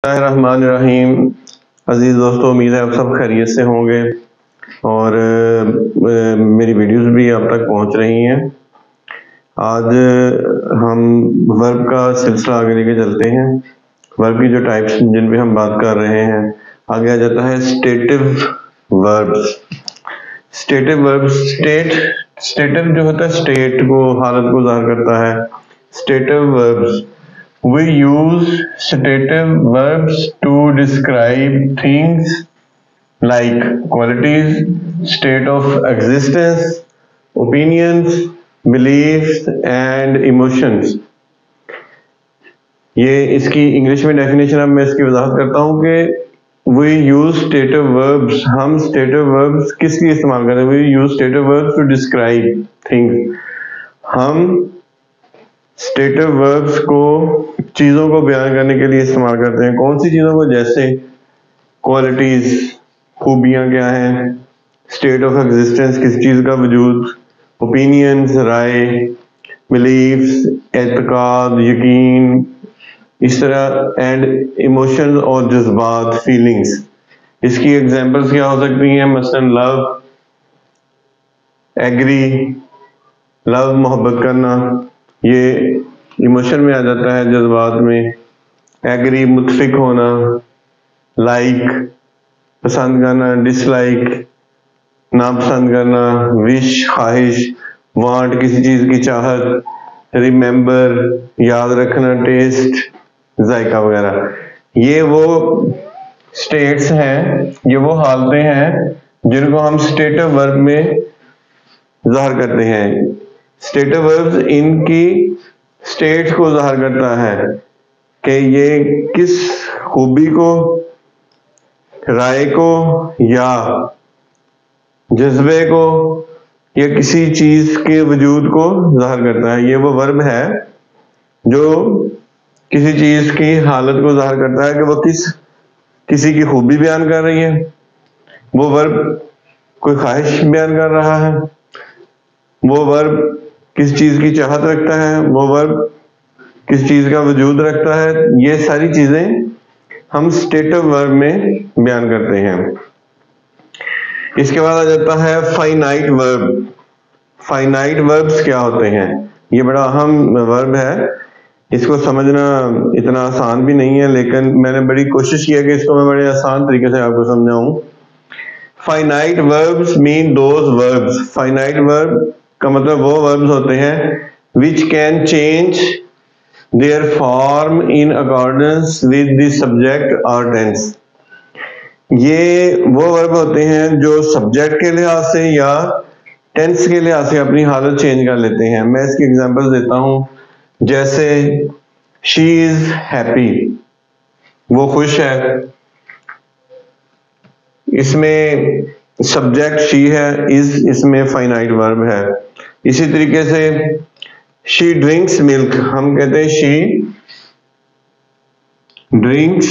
بسم اللہ الرحمن الرحیم۔ عزیز دوستو، امید ہے آپ سب خیریت سے ہوں گے اور میری ویڈیوز بھی آپ تک پہنچ رہی ہیں۔ آج ہم ورب کا سلسلہ آگے لے کے چلتے ہیں۔ ورب کی جو ٹائپس جن پہ ہم بات کر رہے ہیں، آگے آ جاتا ہے اسٹیٹو وربس۔ اسٹیٹو وربس، اسٹیٹو جو ہوتا ہے اسٹیٹ کو، حالت کو ظاہر کرتا ہے۔ اسٹیٹو verbs, we use stative verbs to describe things like qualities, state of existence, opinions, beliefs and emotions۔ یہ اس کی انگلش میں ڈیفینیشن اب میں اس کی وضاحت کرتا ہوں کہ we use stative verbs، ہم stative verbs کس لیے استعمال کرتے ہیں؟ we use stative verbs to describe things، ہم اسٹیٹو وربس کو چیزوں کو بیان کرنے کے لیے استعمال کرتے ہیں۔ کون سی چیزوں کو؟ جیسے کوالٹیز، خوبیاں کیا ہیں، اسٹیٹ آف ایگزسٹنس، کسی چیز کا وجود، اوپینینز، رائے، بلیفس، اعتقاد، یقین، اس طرح، اینڈ ایموشنز اور جذبات، فیلنگس۔ اس کی ایگزامپلس کیا ہو سکتی ہیں؟ مثلاً لو، ایگری، لو محبت کرنا، یہ ایموشن میں آ جاتا ہے، جذبات میں۔ ایگری متفق ہونا، لائک پسند کرنا، ڈس لائک ناپسند کرنا، وش خواہش، وانٹ کسی چیز کی چاہت، ریممبر یاد رکھنا، ٹیسٹ ذائقہ وغیرہ۔ یہ وہ اسٹیٹس ہیں، یہ وہ حالتیں ہیں جن کو ہم اسٹیٹو ورب میں ظاہر کرتے ہیں۔ اسٹیٹو وربز ان کی اسٹیٹس کو ظاہر کرتا ہے کہ یہ کس خوبی کو، رائے کو یا جذبے کو یا کسی چیز کے وجود کو ظاہر کرتا ہے۔ یہ وہ ورب ہے جو کسی چیز کی حالت کو ظاہر کرتا ہے کہ وہ کسی کی خوبی بیان کر رہی ہے، وہ ورب کوئی خواہش بیان کر رہا ہے، وہ ورب کس چیز کی چاہت رکھتا ہے، وہ ورب کس چیز کا وجود رکھتا ہے۔ یہ ساری چیزیں ہم اسٹیٹو ورب میں بیان کرتے ہیں۔ اس کے بعد آ جاتا ہے فائنائٹ ورب۔ فائنائٹ وربس کیا ہوتے ہیں؟ یہ بڑا اہم ورب ہے، اس کو سمجھنا اتنا آسان بھی نہیں ہے، لیکن میں نے بڑی کوشش کی ہے کہ اس کو میں بڑے آسان طریقے سے آپ کو سمجھاؤں۔ Finite verbs mean those verbs, finite verb کا مطلب وہ وربز ہوتے ہیں which can change their form in accordance with the subject or tense۔ یہ وہ ورب ہوتے ہیں جو سبجیکٹ کے لحاظ سے یا ٹینس کے لحاظ سے اپنی حالت چینج کر لیتے ہیں۔ میں اس کی ایگزامپل دیتا ہوں، جیسے she is happy، وہ خوش ہے، اس میں سبجیکٹ she ہے، اس میں فائنائٹ ورب ہے۔ اسی طریقے سے she drinks milk، ہم کہتے ہیں she drinks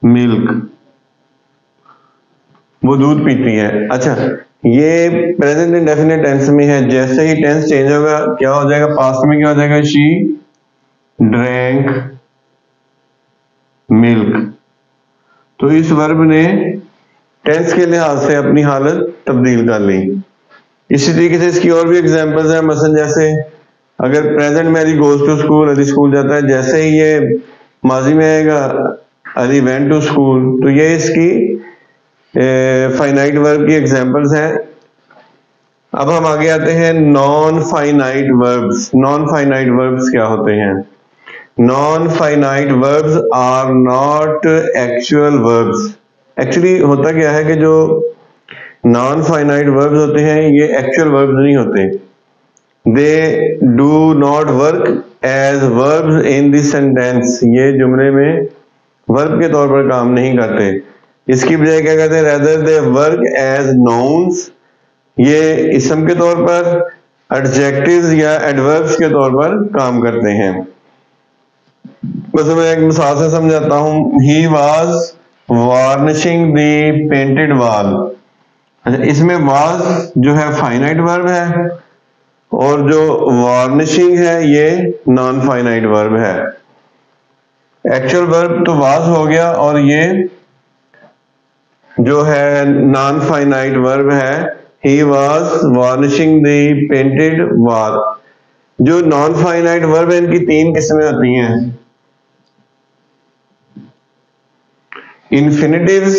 milk، وہ دودھ پیتی ہے۔ اچھا، یہ پریزنٹ انڈیفینٹ ٹینس میں ہے، جیسے ہی ٹینس چینج ہوگا کیا ہو جائے گا؟ پاسٹ میں کیا ہو جائے گا؟ she drank milk۔ تو اس ورب نے ٹینس کے لحاظ سے اپنی حالت تبدیل کر لی۔ اسی طریقے سے اس کی اور بھی ایگزامپلز ہیں، مثلا جیسے اگر پریزنٹ میں Ali goes to school, Ali school جاتا ہے، جیسے ہی یہ ماضی میں آئے گا علی وینٹ ٹو اسکول، تو یہ اس کی فائنائٹ ورب کی ایگزامپلز ہیں۔ اب ہم آگے آتے ہیں non finite verbs. Non finite verbs کیا ہوتے ہیں؟ Non finite verbs are not actual verbs. Actually ہوتا کیا ہے کہ جو نان فائنائٹ وربز ہوتے ہیں یہ ایکچوئل وربز نہیں ہوتے، they do not work as verbs in the sentence, یہ جملے میں ورب کے طور پر کام نہیں کرتے۔ اس کی بجائے کیا کہتے ہیں؟ rather they work as nouns، یہ اسم کے طور پر، ایڈجیکٹیوز یا ایڈوربس کے طور پر کام کرتے ہیں۔ مثلا میں ایک مثال سے سمجھاتا ہوں، he was varnishing the painted wall۔ اس میں واز جو ہے فائنائٹ ورب ہے اور جو وارنشنگ ہے یہ نان فائنائٹ ورب ہے۔ ایکچوئل ورب تو واز ہو گیا، اور یہ جو ہے نان فائنائٹ ورب ہے ہی واز وارنشنگ دی پینٹڈ وال. جو نان فائنائٹ ورب ہے ان کی 3 قسمیں ہوتی ہیں، انفینیٹیوز،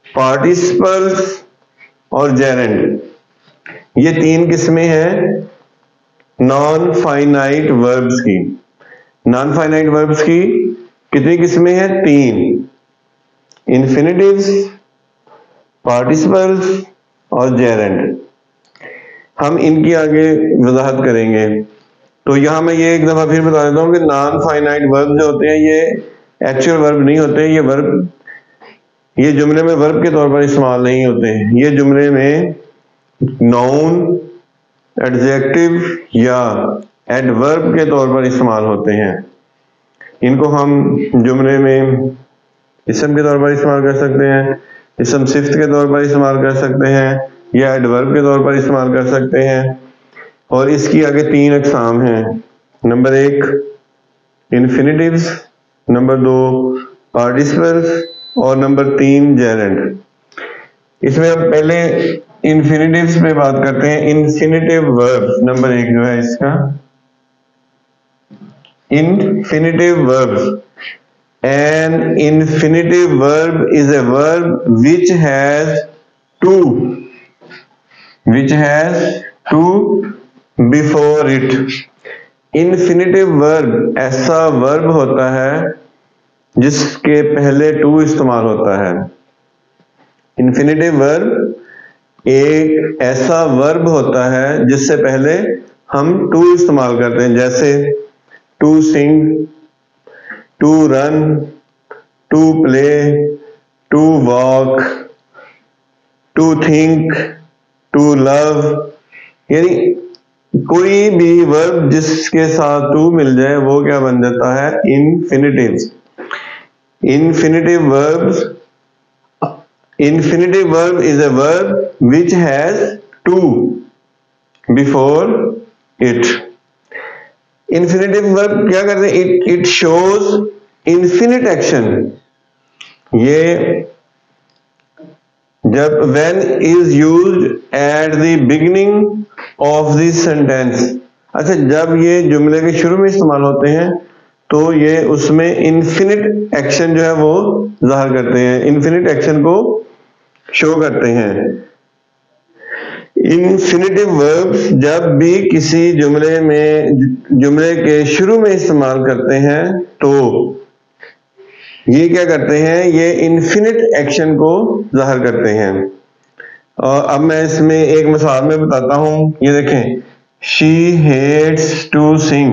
پارٹیسپلز اور جیرنڈ. یہ 3 قسمیں ہیں نان فائنائٹ وربز کی. نان فائنائٹ وربز کی کتنی قسمیں ہیں؟ 3، انفینیٹیوز، پارٹیسپلز اور جیرنڈ. ہم ان کی آگے وضاحت کریں گے. تو یہاں میں یہ ایک دفعہ پھر بتا دیتا ہوں کہ نان فائنائٹ ورب جو ہوتے ہیں یہ ایکچوئل ورب نہیں ہوتے. یہ جملے میں ورب کے طور پر استعمال نہیں ہوتے. یہ جملے میں ناؤن، ایڈجیکٹو یا ایڈورب کے طور پر استعمال ہوتے ہیں. ان کو ہم جملے میں اسم کے طور پر استعمال کر سکتے ہیں، اسم صفت کے طور پر استعمال کر سکتے ہیں، یا ایڈورب کے طور پر استعمال کر سکتے ہیں. اور اس کی آگے 3 اقسام ہیں. نمبر 1 انفینیٹیوز، نمبر 2 پارٹیسپلز اور نمبر 3 جیرنڈ. اس میں ہم پہلے انفینیٹیوز پہ بات کرتے ہیں. انفینیٹیو ورب نمبر 1 جو ہے اس کا انفینیٹیو ورب. An infinitive verb is a verb which has to before it. Infinitive verb ایسا verb ہوتا ہے جس کے پہلے to استعمال ہوتا ہے. Infinitive verb ایک ایسا verb ہوتا ہے جس سے پہلے ہم to استعمال کرتے ہیں، جیسے to sing، to run، to play، to walk، to think، to love. یعنی کوئی بھی ورب جس کے ساتھ to مل جائے وہ کیا بن جاتا ہے؟ Infinitive. Infinitive verb is a verb which has to before it. Infinitive verb کیا کرتے ہیں؟ It shows infinite action. یہ جب when is used at the beginning of the sentence. اچھا، جب یہ جملے کے شروع میں استعمال ہوتے ہیں تو یہ اس میں انفینٹ ایکشن جو ہے وہ ظاہر کرتے ہیں، انفینٹ ایکشن کو شو کرتے ہیں. انفینیٹیو وربس جب بھی کسی جملے کے شروع میں استعمال کرتے ہیں تو یہ کیا کرتے ہیں؟ یہ انفینٹ ایکشن کو ظاہر کرتے ہیں. اور اب میں اس میں ایک مثال میں بتاتا ہوں. یہ دیکھیں، she hates to sing.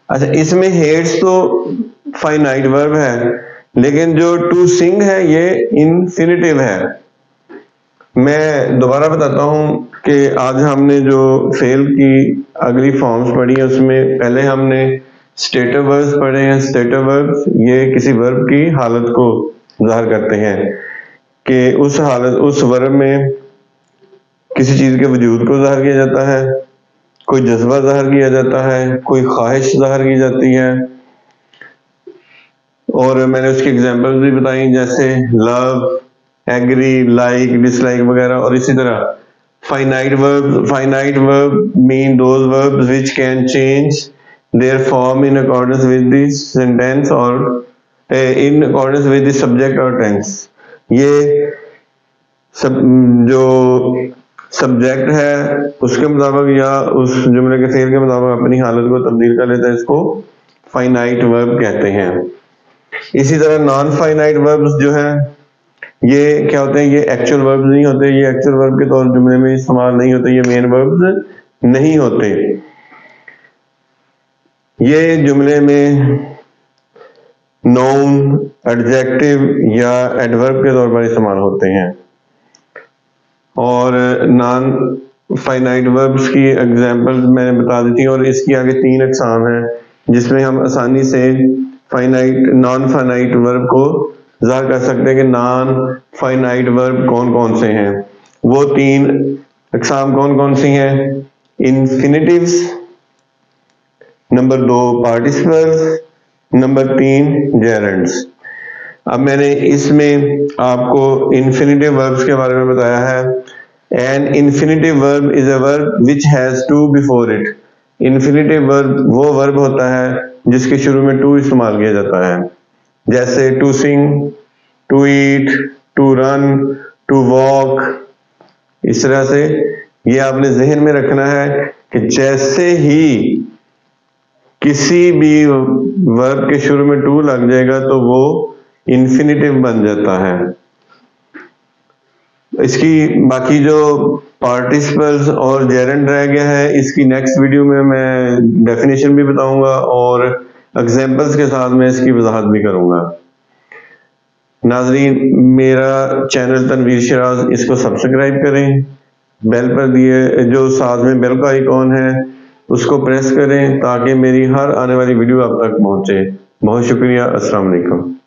اچھا، اس میں hates تو فائنائٹ ورب ہے، لیکن جو to sing ہے یہ انفینیٹیو ہے. میں دوبارہ بتاتا ہوں کہ آج ہم نے جو فعل کی اگلی فارمز پڑھی ہیں اس میں پہلے ہم نے اسٹیٹو وربز پڑھے ہیں. اسٹیٹو وربز یہ کسی ورب کی حالت کو ظاہر کرتے ہیں کہ اس ورب میں کسی چیز کے وجود کو ظاہر کیا جاتا ہے، کوئی جذبہ ظاہر کیا جاتا ہے، کوئی خواہش ظاہر کی جاتی ہے. اور میں نے اس کی ایگزامپل بھی بتائی، جیسے لو، ایگری، لائک، ڈس لائک وغیرہ. اور اسی طرح finite verb mean those verbs which can change their form in accordance with the sentence or in accordance with the subject or tense. یہ جو سبجیکٹ ہے اس کے مطابق یا اس جملے کے فعل کے مطابق اپنی حالت کو تبدیل کر لیتا ہے، اس کو فائنائٹ ورب کہتے ہیں. اسی طرح نان فائنائٹ وربز جو ہیں یہ کیا ہوتے ہیں؟ یہ ایکچوئل وربز نہیں ہوتے، یہ ایکچوئل ورب کے طور جملے میں استعمال نہیں ہوتے، یہ مین وربز نہیں ہوتے. یہ جملے میں ناؤن، ایڈجیکٹو یا ایڈورب کے طور پر استعمال ہوتے ہیں. اور نان فائنائٹ وربز کی ایگزامپل میں نے بتا دی تھی. اور اس کی آگے 3 اقسام ہیں جس میں ہم آسانی سے نان فائنائٹ ورب کو ظاہر کر سکتے ہیں کہ نان فائنائٹ ورب کون کون سے ہیں. وہ 3 اقسام کون کون سی ہیں؟ انفینیٹیوز، نمبر 2 پارٹیسپلز نمبر 3 جیرنڈس. اب میں نے اس میں آپ کو انفینیٹیو وربس کے بارے میں بتایا ہے. An infinitive verb is a verb which has to before it. Infinitive verb وہ verb ہوتا ہے جس کے شروع میں to استعمال کیا جاتا ہے، جیسے to sing, to eat, to run, to walk. اس طرح سے یہ آپ نے ذہن میں رکھنا ہے کہ جیسے ہی کسی بھی verb کے شروع میں to لگ جائے گا تو وہ انفینیٹیو بن جاتا ہے. اس کی باقی جو پارٹیسپلز اور جیرنڈ رہ گیا ہے اس کی نیکسٹ ویڈیو میں ڈیفینیشن بھی بتاؤں گا اور ایگزامپلز کے ساتھ میں اس کی وضاحت بھی کروں گا. ناظرین، میرا چینل تنویر شیراز، اس کو سبسکرائب کریں، بیل پر دیے جو ساتھ میں بیل کا آئیکن ہے اس کو پریس کریں تاکہ میری ہر آنے والی ویڈیو آپ تک پہنچے. بہت شکریہ. السلام علیکم.